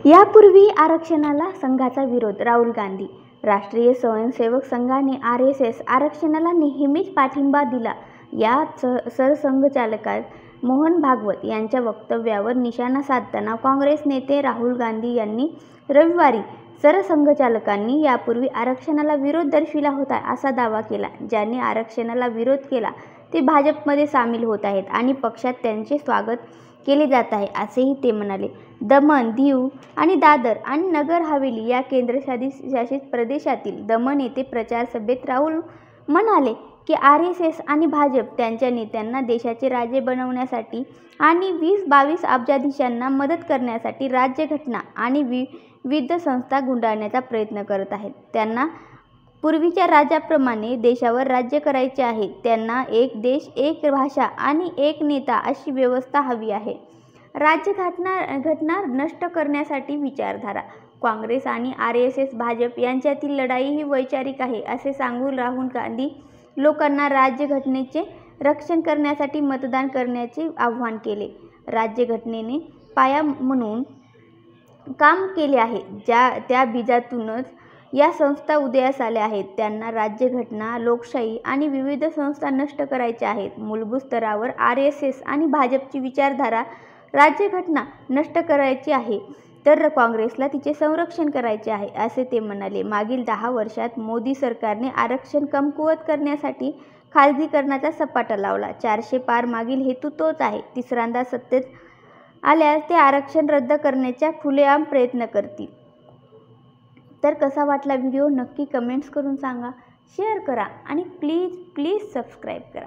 यापूर्वी आरक्षणाला संघाचा विरोध. राहुल गांधी. राष्ट्रीय स्वयंसेवक संघाने RSS आरक्षणाला नेहमीच पाठिंबा दिला. या सरसंघचालक मोहन भागवत यांच्या वक्तव्यावर निशाणा साधताना काँग्रेस नेते राहुल गांधी यांनी रविवारी सरसंघचालकांनी यापूर्वी आरक्षणाला विरोध दर्शविला होता असा दावा केला. ज्यांनी आरक्षणाला विरोध केला ते भाजपमध्ये सामील होत आहेत आणि पक्षात त्यांचे स्वागत केले जात आहे असेही ते म्हणाले. दमण, दीव आणि दादर आणि नगर हवेली या केंद्रशासित प्रदेशातील दमण येथे प्रचार सभेत राहुल म्हणाले की RSS आणि भाजप त्यांच्या नेत्यांना देशाचे राजे बनवण्यासाठी आणि 20-22 अब्जाधीशांना मदत करण्यासाठी राज्यघटना आणि विविध संस्था गुंडाळण्याचा प्रयत्न करत आहेत. त्यांना पूर्वीच्या राजाप्रमाणे देशावर राज्य करायचे आहे. त्यांना एक देश, एक भाषा आणि एक नेता अशी व्यवस्था हवी आहे. राज्यघटना नष्ट करण्यासाठी विचारधारा. काँग्रेस आणि RSS भाजप यांच्यातील लढाई ही वैचारिक आहे असे सांगून राहुल गांधी लोकांना राज्यघटनेचे रक्षण करण्यासाठी मतदान करण्याचे आवाहन केले. राज्यघटनेने पाया म्हणून काम केले आहे. त्या बीजातूनच या संस्था उदयास आल्या आहेत. त्यांना राज्यघटना, लोकशाही आणि विविध संस्था नष्ट करायच्या आहेत. मूलभूत स्तरावर RSS आणि भाजपची विचारधारा राज्यघटना नष्ट करायची आहे तर काँग्रेसला तिचे संरक्षण करायचे आहे असे ते म्हणाले. मागील 10 वर्षात मोदी सरकारने आरक्षण कमकुवत करण्यासाठी खासगीकरणाचा सपाटा लावला. 400 पार मागील हेतू तोच आहे. तिसऱ्यांदा सत्तेत आल्यास ते आरक्षण रद्द करण्याचा खुलेआम प्रयत्न करतील. तर कसा वाटला व्हिडिओ नक्की कमेंट्स करून सांगा, शेअर करा आणि प्लीज सबस्क्राईब करा.